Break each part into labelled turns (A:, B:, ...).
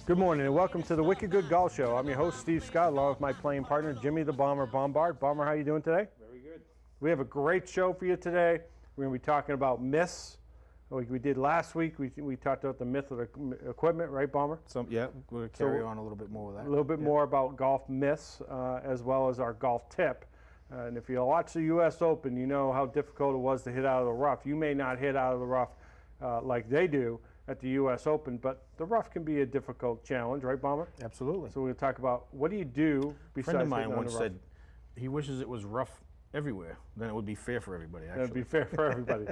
A: Good morning and welcome to the Wicked Good Golf Show. I'm your host, Steve Scott, along with my playing partner, Jimmy the Bomber Bombard. Bomber, how are you doing today?
B: Very good.
A: We have a great show for you today. We're going to be talking about myths. Like we did last week, we talked about the myth of the equipment, right, Bomber?
B: Yeah, we're going to carry on a little bit more with that.
A: A little bit more about golf myths, as well as our golf tip. And if you watch the U.S. Open, you know how difficult it was to hit out of the rough. You may not hit out of the rough like they do at the U.S. Open, but the rough can be a difficult challenge, right, Bomber?
B: Absolutely.
A: So we're going to talk about what do you do besides
B: A friend of mine
A: hitting on
B: once
A: the rough?
B: said he wishes it was rough everywhere. Then it would be fair for everybody, actually.
A: That'd be fair for everybody.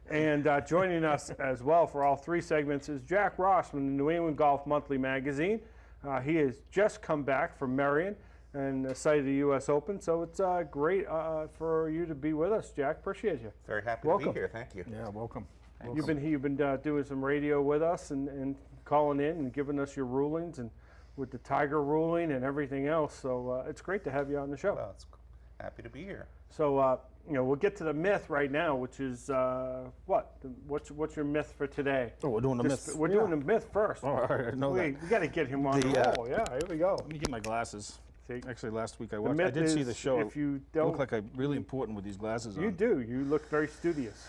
A: And joining us as well for all three segments is Jack Ross from the New England Golf Monthly magazine. He has just come back from Marion and the site of the U.S. Open, so it's great for you to be with us, Jack. Appreciate you.
C: Very happy
A: Welcome.
C: to be here. Thank you.
B: Yeah, welcome.
A: You've been doing some radio with us and calling in and giving us your rulings and with the Tiger ruling and everything else. So it's great to have you on the show.
C: Well, it's happy to be here.
A: So we'll get to the myth right now, which is what? What's your myth for today?
B: Oh, we're doing the myth.
A: We're doing the myth first.
B: All right, I know
A: We
B: that.
A: got to get him on the roll. Yeah, here we go.
B: Let me get my glasses.
A: See?
B: Actually, last week I watched.
A: myth
B: I did see
A: is
B: the show.
A: if you
B: It
A: don't-
B: looked like I'm really important with these glasses on.
A: You do. You look very studious.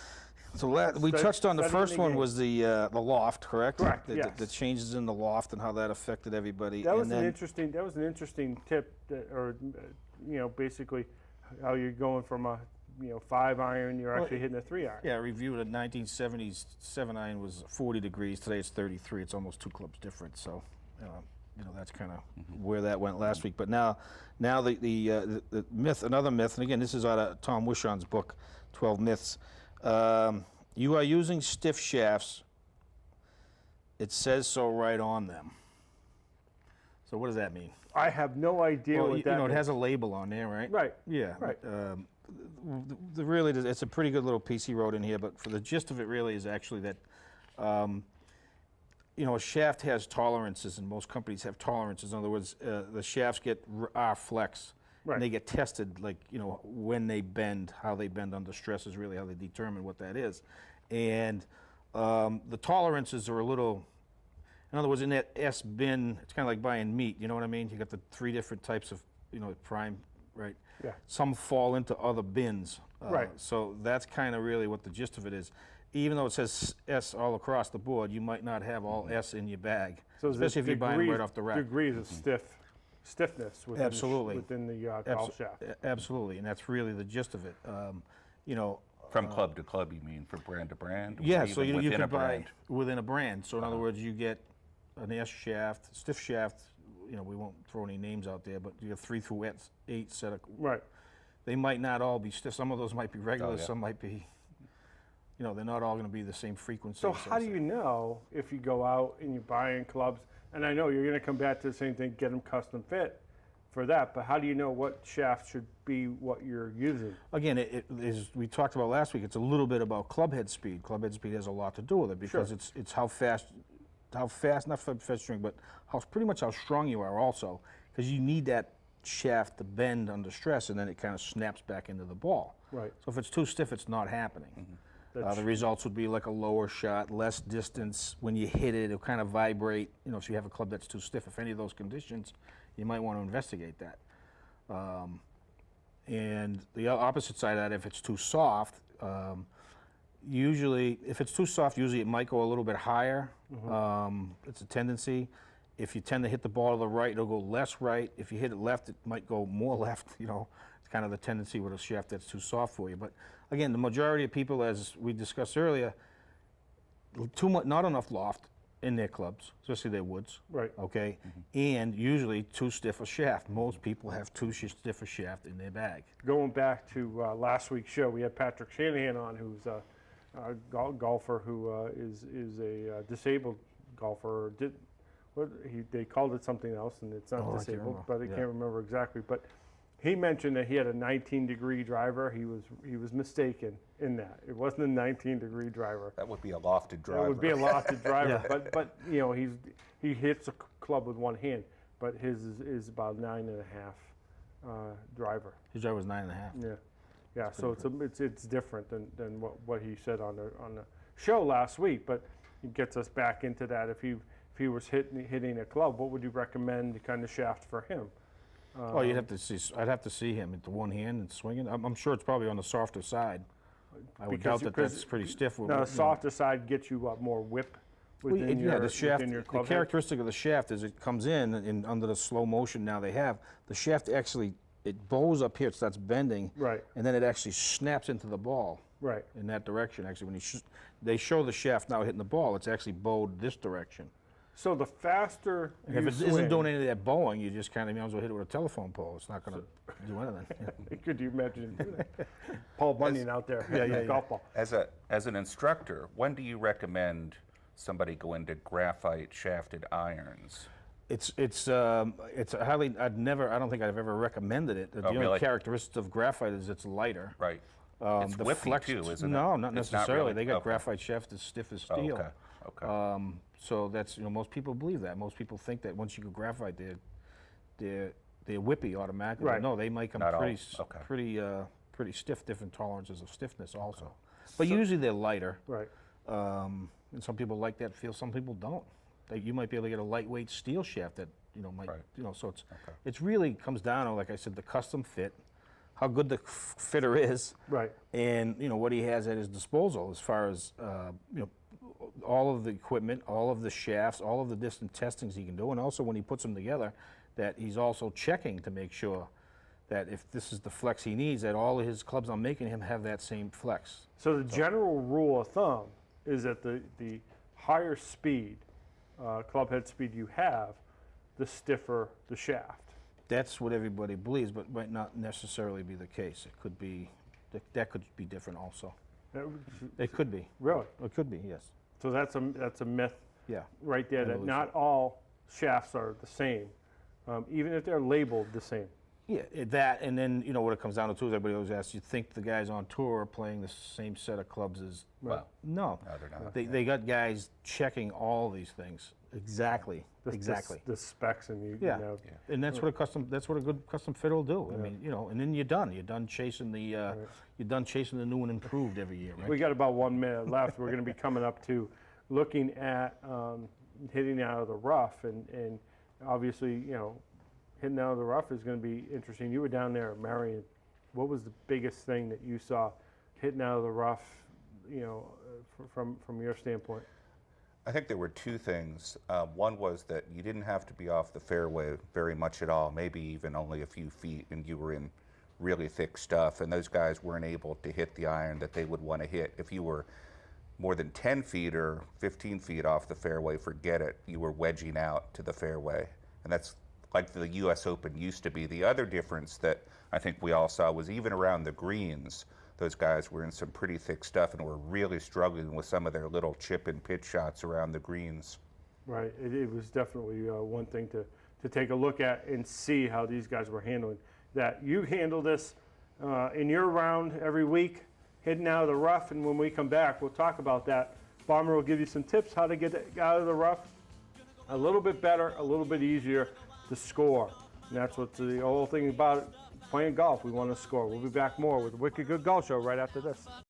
B: So we touched on the
A: studying
B: first
A: the
B: one
A: game.
B: was the loft, correct?
A: Correct,
B: The,
A: yes.
B: the changes in the loft and how that affected everybody.
A: That was
B: and then,
A: an interesting tip, basically how you're going from a 5 iron, you're actually hitting a 3 iron.
B: Yeah, I reviewed it. 1970s 7-iron was 40 degrees. Today it's 33. It's almost 2 clubs different. So, that's kind of where that went last week. But now the myth, another myth, and again, this is out of Tom Wishon's book, 12 Myths. You are using stiff shafts. It says so right on them. So what does that mean?
A: I have no idea
B: Well,
A: what that means.
B: it has a label on there, right?
A: Right.
B: Yeah.
A: Right.
B: Really, it's a pretty good little piece he wrote in here, but for the gist of it really is actually that, a shaft has tolerances, and most companies have tolerances. In other words, the shafts get R-flex,
A: Right.
B: and they get tested, when they bend, how they bend under stress is really how they determine what that is. And the tolerances are a little, in other words, in that S bin, it's kind of like buying meat, you know what I mean? You got the 3 different types of, prime, right?
A: Yeah.
B: Some fall into other bins.
A: Right.
B: So that's kind of really what the gist of it is. Even though it says S all across the board, you might not have all S in your bag,
A: So
B: especially if you're buying them right off the rack.
A: Degrees of stiffness within
B: Absolutely.
A: within the golf shaft.
B: Absolutely, and that's really the gist of it.
C: From club to club, you mean, for brand to brand?
B: Yeah,
C: or
B: so
C: even
B: you
C: within
B: can
C: a
B: buy
C: brand?
B: within a brand. So in other words, you get an S shaft, stiff shaft. We won't throw any names out there, but you have 3 through 8 set of.
A: Right.
B: They might not all be stiff. Some of those might be regular.
C: Oh, yeah.
B: Some might be. They're not all going to be the same frequency.
A: So how do you know if you go out and you're buying clubs, and I know you're going to come back to the same thing, get them custom fit for that, but how do you know what shaft should be what you're using?
B: Again, it is, we talked about last week, it's a little bit about club head speed. Club head speed has a lot to do with it because
A: Sure.
B: it's how fast, not fast string, but pretty much how strong you are also, because you need that shaft to bend under stress and then it kind of snaps back into the ball.
A: Right.
B: So if it's too stiff, it's not happening. The results would be like a lower shot, less distance. When you hit it, it'll kind of vibrate. If you have a club that's too stiff, if any of those conditions, you might want to investigate that. And the opposite side of that, if it's too soft, usually it might go a little bit higher. It's a tendency. If you tend to hit the ball to the right, it'll go less right. If you hit it left, it might go more left. It's kind of the tendency with a shaft that's too soft for you. But again, the majority of people, as we discussed earlier, not enough loft in their clubs, especially their woods.
A: Right.
B: Okay, and usually too stiff a shaft. Most people have too stiff a shaft in their bag.
A: Going back to last week's show, we had Patrick Shanahan on, who's a golfer who is a disabled golfer. They called it something else, and it's not disabled, but I can't remember exactly. But he mentioned that he had a 19-degree driver. He was mistaken in that. It wasn't a 19-degree driver.
C: That would be a lofted driver.
A: That would be a lofted driver. But he hits a club with one hand. But his is about 9.5 driver.
B: His driver was 9.5.
A: Yeah. So it's different than what he said on the show last week. But gets us back into that. If he was hitting a club, what would you recommend the kind of shaft for him?
B: Well, you'd have to see. I'd have to see him at the one hand and swinging. I'm sure it's probably on the softer side. I would doubt that that's pretty stiff.
A: Now, the softer side gets you more whip within
B: the shaft.
A: within your
B: The
A: club head.
B: characteristic of the shaft is it comes in and under the slow motion now they have the shaft actually it bows up here, it starts bending,
A: Right.
B: and then it actually snaps into the ball.
A: Right.
B: In that direction. Actually, when they show the shaft now hitting the ball, it's actually bowed this direction.
A: So the faster
B: And if
A: you
B: it
A: swing,
B: isn't doing any of that bowing, you just kind of might as well hit it with a telephone pole. It's not going to do anything.
A: could you imagine him doing that? Paul Bunyan out there hitting a golf ball.
C: As an instructor, when do you recommend somebody go into graphite shafted irons?
B: It's highly. I don't think I've ever recommended it. The only
C: really?
B: characteristic of graphite is it's lighter.
C: Right. It's
B: The
C: whippy
B: flex,
C: too, isn't it?
B: no, not
C: It's not
B: necessarily.
C: really?
B: They got
C: Okay.
B: graphite shafts as stiff as
C: Oh,
B: steel.
C: okay.
B: So that's most people believe that. Most people think that once you go graphite, they're whippy automatically.
A: Right.
B: No, they make them
C: Not all.
B: pretty
C: Okay.
B: pretty stiff. Different tolerances of stiffness also, but usually they're lighter.
A: Right.
B: And some people like that feel. Some people don't. You might be able to get a lightweight steel shaft that might
C: Right.
B: So it's really comes down to, like I said, the custom fit, how good the fitter is,
A: Right.
B: and what he has at his disposal as far as all of the equipment, all of the shafts, all of the distant testings he can do, and also when he puts them together, that he's also checking to make sure that if this is the flex he needs, that all of his clubs I'm making him have that same flex.
A: So the general rule of thumb is that the higher speed, club head speed you have, the stiffer the shaft.
B: That's what everybody believes, but might not necessarily be the case. It could be, that could be different also. It could be.
A: Really?
B: It could be, yes.
A: So that's a myth
B: Yeah.
A: right there,
B: I
A: that
B: believe
A: not all shafts are the same, even if they're labeled the same.
B: Yeah, that, and then, what it comes down to is everybody always asks, you think the guys on tour are playing the same set of clubs as,
C: Well,
B: no.
C: no, they're not.
B: They got guys checking all these things. Exactly, exactly.
A: The specs and you
B: Yeah.
A: know.
B: And that's what a good custom fitter will do. I mean, and then you're done. You're done chasing the, new and improved every year, right?
A: We got about 1 minute left. We're going to be coming up to looking at hitting out of the rough, and obviously, hitting out of the rough is going to be interesting. You were down there at Marion. What was the biggest thing that you saw hitting out of the rough, from your standpoint?
C: I think there were two things. One was that you didn't have to be off the fairway very much at all, maybe even only a few feet, and you were in really thick stuff, and those guys weren't able to hit the iron that they would want to hit. If you were more than 10 feet or 15 feet off the fairway, forget it. You were wedging out to the fairway, and that's like the U.S. Open used to be. The other difference that I think we all saw was even around the greens, those guys were in some pretty thick stuff and were really struggling with some of their little chip and pitch shots around the greens.
A: Right. It was definitely one thing to take a look at and see how these guys were handling that. You handle this in your round every week, hitting out of the rough, and when we come back, we'll talk about that. Bomber will give you some tips how to get out of the rough a little bit better, a little bit easier to score. And that's what the whole thing about playing golf. We want to score. We'll be back more with the Wicked Good Golf Show right after this.